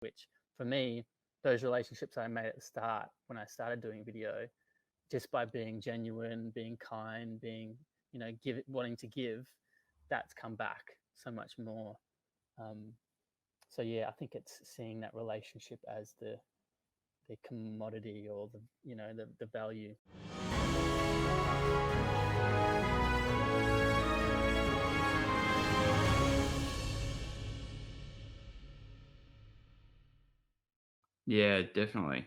which for me, those relationships I made at the start when I started doing video, just by being genuine, being kind, being, wanting to give, that's come back so much more. So yeah, I think it's seeing that relationship as the commodity, or the value. Yeah, definitely.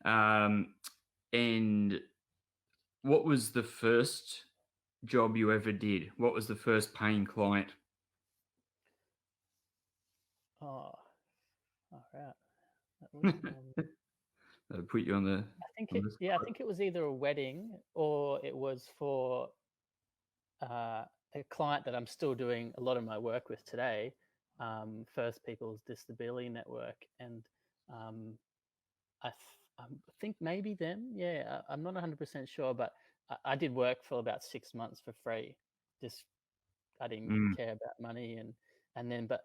And what was the first job you ever did? What was the first paying client? Oh, all right. That was, That'll put you on the. I think it was either a wedding or it was for a client that I'm still doing a lot of my work with today, First People's Disability Network, and I think maybe them. Yeah, I'm not 100% sure, but I did work for about 6 months for free. Just I didn't care about money, and then but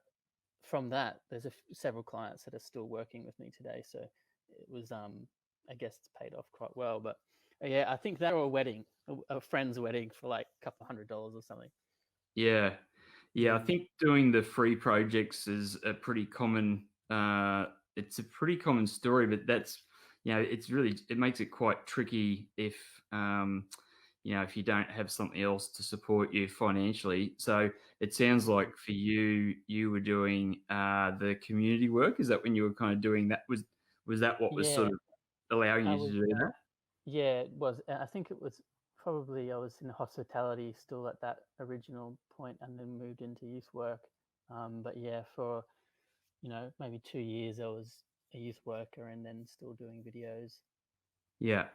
from that, there's several clients that are still working with me today. So it was I guess it's paid off quite well. But yeah, I think that or a wedding, a friend's wedding for like a couple $100 or something. Yeah. I think doing the free projects is a pretty common. It's a pretty common story, but that's it makes it quite tricky if if you don't have something else to support you financially. So it sounds like for you were doing the community work. Is that when you were kind of doing that? Was that what was sort of allowing you to do that? Yeah, it was. I think it was probably I was in hospitality still at that original point, and then moved into youth work. But yeah, for maybe 2 years I was a youth worker, and then still doing videos. Yeah.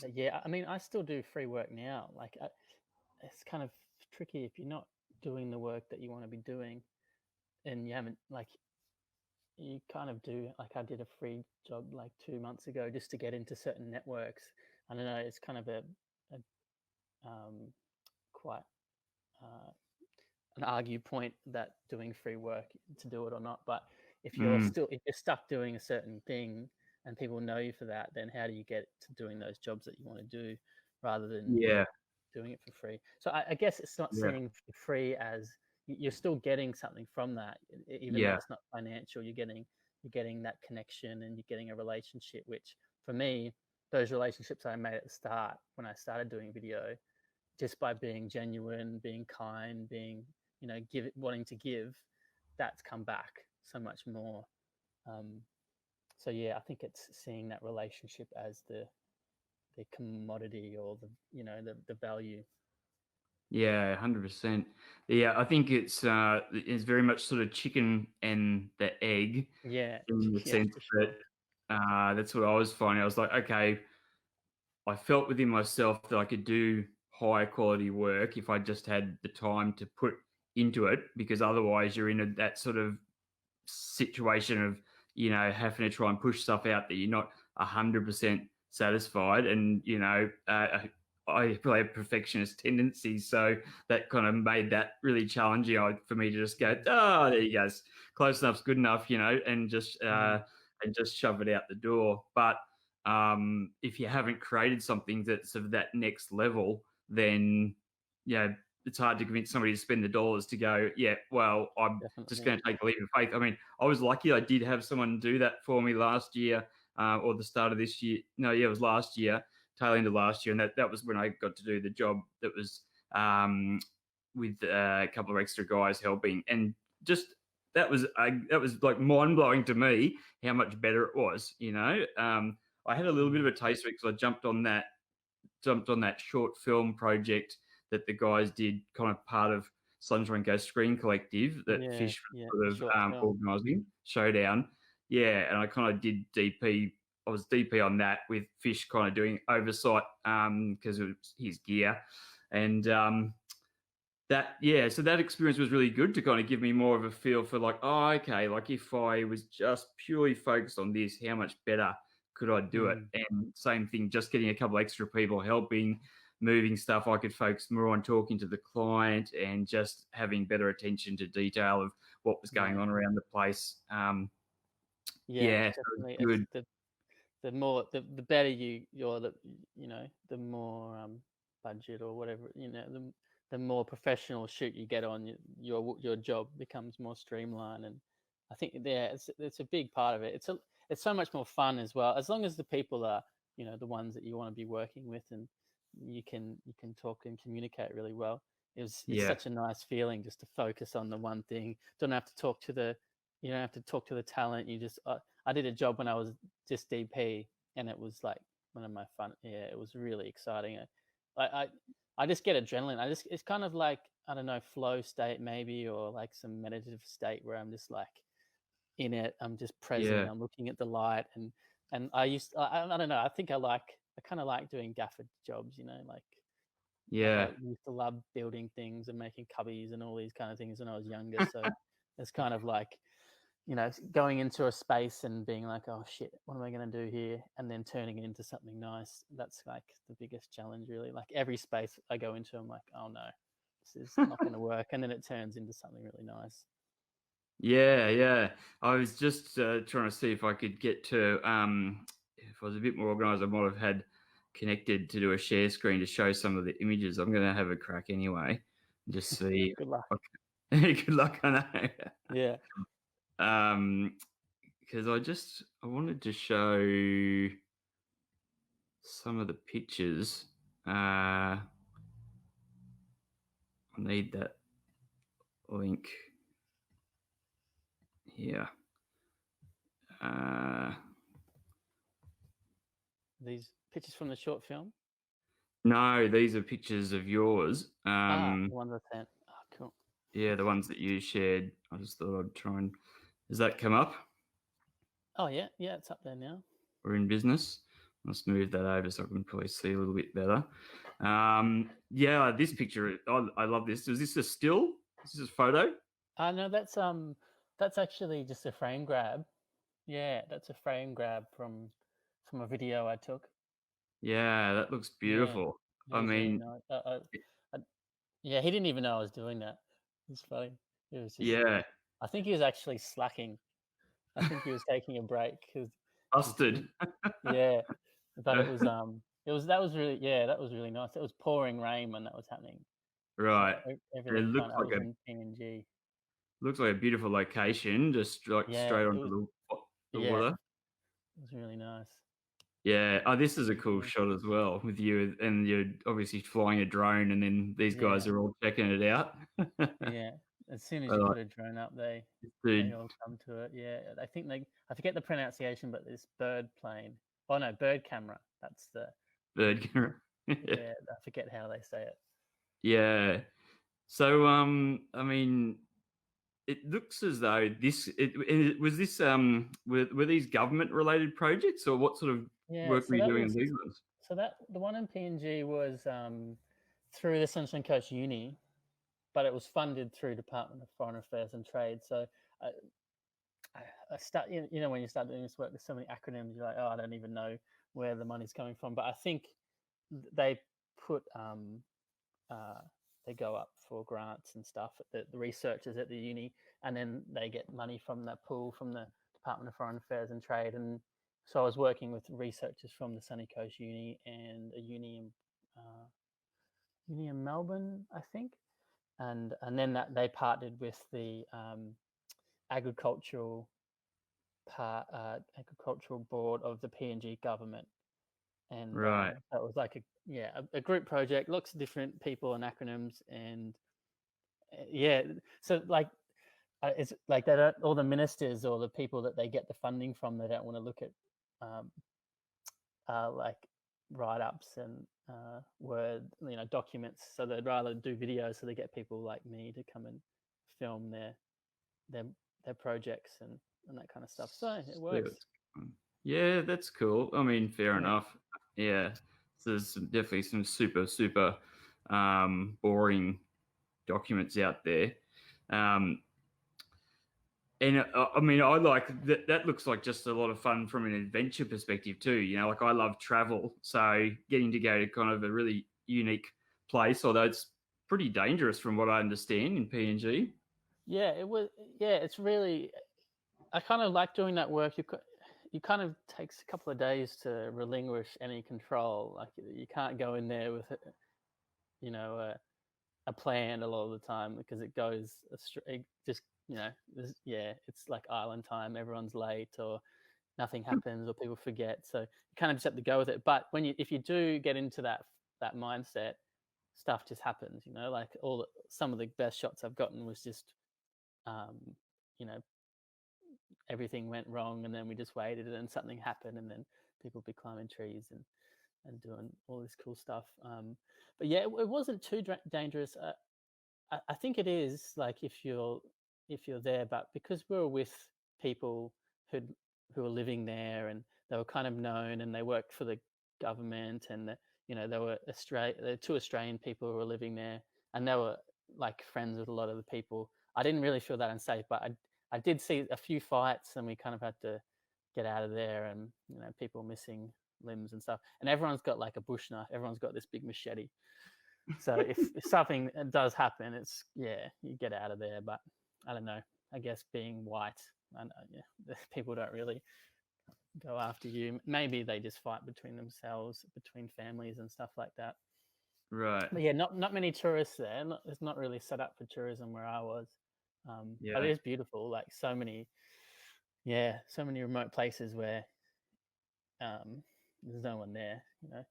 But yeah, I mean, I still do free work now. Like, it's kind of tricky if you're not doing the work that you want to be doing, and you haven't, like, you kind of do. Like, I did a free job like 2 months ago just to get into certain networks. I don't know. It's kind of a quite an argue point that doing free work to do it or not. But if you're stuck doing a certain thing and people know you for that, then how do you get to doing those jobs that you want to do rather than doing it for free? So I guess it's not seeing free as you're still getting something from that, even though it's not financial. You're getting that connection, and you're getting a relationship, which for me, those relationships I made at the start when I started doing video, just by being genuine, being kind, being, wanting to give, that's come back so much more. So yeah, I think it's seeing that relationship as the commodity, or the value. Yeah, 100%. Yeah, I think it's very much sort of chicken and the egg. Yeah, in the sense that that's what I was finding. I was like, okay, I felt within myself that I could do higher quality work if I just had the time to put into it, because otherwise you're in that sort of situation of having to try and push stuff out that you're not 100% satisfied, and I probably have perfectionist tendencies, so that kind of made that really challenging for me to just go, oh, there you go, close enough's good enough, and just shove it out the door. But if you haven't created something that's of that next level, then it's hard to convince somebody to spend the dollars to go, well, I'm just going to take a leap of faith. I mean, I was lucky. I did have someone do that for me last year, or the start of this year. No, it was last year, tail end of last year. And that was when I got to do the job that was with a couple of extra guys helping. And just that was like mind-blowing to me how much better it was, I had a little bit of a taste of it because I jumped on that short film project that the guys did, kind of part of Sunshine Ghost Screen Collective that Fish was sort of organising, Showdown. Yeah, and I kind of did DP. I was DP on that with Fish kind of doing oversight because it was his gear. And so that experience was really good to kind of give me more of a feel for like, oh, okay, like if I was just purely focused on this, how much better could I do it? And same thing, just getting a couple extra people helping, moving stuff, I could focus more on talking to the client and just having better attention to detail of what was going on around the place. Yeah, so definitely. It's good. the more the better you're, the more budget or whatever, the more professional shoot you get on, your job becomes more streamlined. And I think, yeah, it's a big part of it. It's so much more fun as well, as long as the people are, the ones that you want to be working with, and you can talk and communicate really well. It's Yeah, such a nice feeling just to focus on the one thing. Don't have to talk to the You don't have to talk to the talent. You just I did a job when I was just DP, and it was like one of my fun. Yeah, it was really exciting. I just get adrenaline. It's kind of like, I don't know, flow state maybe, or like some meditative state where I'm just like in it. I'm just present. yeah, I'm looking at the light, and I don't know. I kind of like doing gaffer jobs. Like I yeah. used to love building things and making cubbies and all these kind of things when I was younger. So it's kind of like, going into a space and being like, oh shit, what am I going to do here? And then turning it into something nice. That's like the biggest challenge, really. Like every space I go into, I'm like, oh no, this is not going to work. And then it turns into something really nice. Yeah, yeah. I was just trying to see if I could get to, if I was a bit more organized, I might have had connected to do a share screen to show some of the images. I'm going to have a crack anyway, and just see. Good luck. Okay. Good luck, I know. Yeah. Because I wanted to show some of the pictures. I need that link here. These pictures from the short film? No, these are pictures of yours. The ones I sent. Oh, cool. Yeah, the ones that you shared. I just thought I'd try and. Does that come up? Oh, yeah. Yeah, it's up there now. We're in business. Let's move that over so I can probably see a little bit better. Yeah, this picture. I love this. Is this a still? Is this a photo? No, that's actually just a frame grab. Yeah, that's a frame grab from a video I took. Yeah, that looks Yeah, beautiful. it I was really mean, nice. Yeah, he didn't even know I was doing that. It's funny. It was just, yeah, I think he was actually slacking. I think he was taking a break because, busted. yeah. But that was really, yeah, that was really nice. It was pouring rain when that was happening. So Right. It everything looks I like was in PNG. a beautiful location, just like Yeah, straight it was. onto the Yeah, water. it was really nice. Yeah. Oh, this is a cool Yeah. shot as well with you, and you're obviously flying a drone, and then these guys Yeah. are all checking it out. Yeah, as soon as I you like put a drone up, they dude, all come to it. Yeah, I forget the pronunciation, but this bird plane. Oh no, bird camera. That's the bird camera. yeah. I forget how they say it. Yeah. So, I mean, it looks as though was this were these government related projects, or what sort of Yeah, work were you doing on these ones? that the one in PNG was through the Sunshine Coast Uni, but it was funded through Department of Foreign Affairs and Trade. So I, I start, when you start doing this work, there's so many acronyms. You're like, oh, I don't even know where the money's coming from. But I think they put uh, they go up for grants and stuff. The researchers at the uni, and then they get money from that pool from the Department of Foreign Affairs and Trade. And so I was working with researchers from the Sunny Coast Uni and a uni in Melbourne, I think. And then that they partnered with the agricultural agricultural board of the PNG government, and Right. that was like a group project, lots of different people and acronyms, and yeah, so like it's like they don't, all the ministers or the people that they get the funding from, they don't want to look at um, like write-ups and word documents, so they'd rather do videos, so they get people like me to come and film their projects and that kind of stuff, so it works. Yeah, that's cool. I mean, fair Yeah. enough. Yeah. So there's definitely some super boring documents out there. And I mean, I like that. That looks like just a lot of fun from an adventure perspective too. Like I love travel, so getting to go to kind of a really unique place, although it's pretty dangerous from what I understand in PNG. Yeah, it was. Yeah, it's really. I kind of like doing that work. You kind of takes a couple of days to relinquish any control. Like you can't go in there with, you know, a plan a lot of the time because it goes it just, you know, it's like island time. Everyone's late or nothing happens or people forget. So you kind of just have to go with it. But if you do get into that mindset, stuff just happens. You know, like some of the best shots I've gotten was just, you know, everything went wrong and then we just waited and then something happened and then people be climbing trees and doing all this cool stuff. But yeah, it wasn't too dangerous. I think it is like if you're there, but because we were with people who were living there and they were kind of known and they worked for the government and you know, there were two Australian people who were living there and they were like friends with a lot of the people. I didn't really feel that unsafe, but I did see a few fights and we kind of had to get out of there and, you know, people missing limbs and stuff. And everyone's got like a bush knife. Everyone's got this big machete. So if something does happen, you get out of there. But I don't know. I guess being white, I know, people don't really go after you. Maybe they just fight between themselves, between families and stuff like that. Right. But yeah, not many tourists there. It's not really set up for tourism where I was. But it is beautiful. Like so many remote places where there's no one there. You know.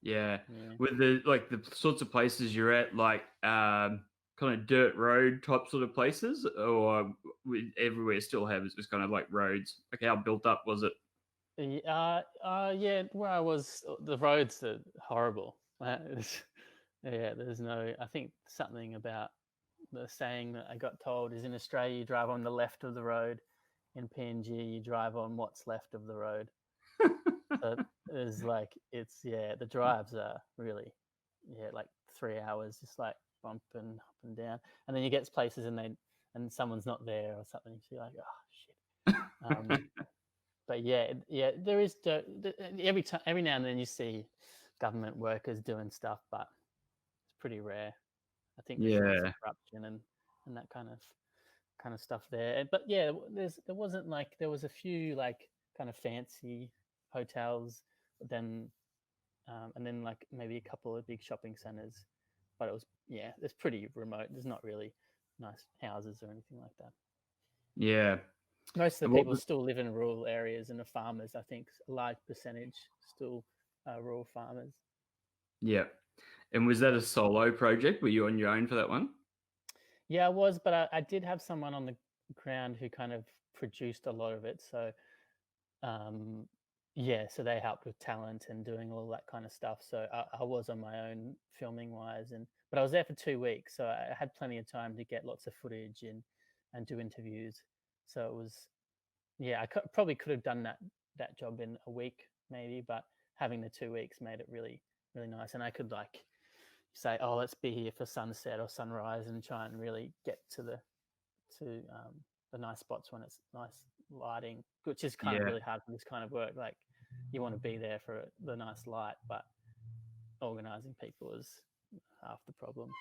Yeah. With the sorts of places you're at, like kind of dirt road type sort of places, or everywhere still has it's kind of like roads. Like how built up was it? Yeah, where I was, the roads are horrible. There's no. I think something about the saying that I got told is in Australia you drive on the left of the road, in PNG you drive on what's left of the road. So it's like the drives are really like 3 hours just like bumping up and down, and then you get to places and someone's not there or something, so you're like, oh shit. But there is every now and then you see government workers doing stuff, but it's pretty rare. I think there's lots of corruption and that kind of stuff there. But yeah, there wasn't like, there was a few like kind of fancy hotels, but then and then like maybe a couple of big shopping centers, but it was it's pretty remote. There's not really nice houses or anything like that. Yeah. Most of the people still live in rural areas and are farmers. I think a large percentage still rural farmers. Yeah. And was that a solo project? Were you on your own for that one? Yeah, I was, but I did have someone on the ground who kind of produced a lot of it. So, so they helped with talent and doing all that kind of stuff. So I was on my own filming wise, but I was there for 2 weeks, so I had plenty of time to get lots of footage and do interviews. So it was, I probably could have done that job in a week maybe, but having the 2 weeks made it really, really nice. And I could like say, oh, let's be here for sunset or sunrise and try and really get to the nice spots when it's nice lighting, which is kind of really hard for this kind of work. Like you want to be there for the nice light, but organizing people is half the problem.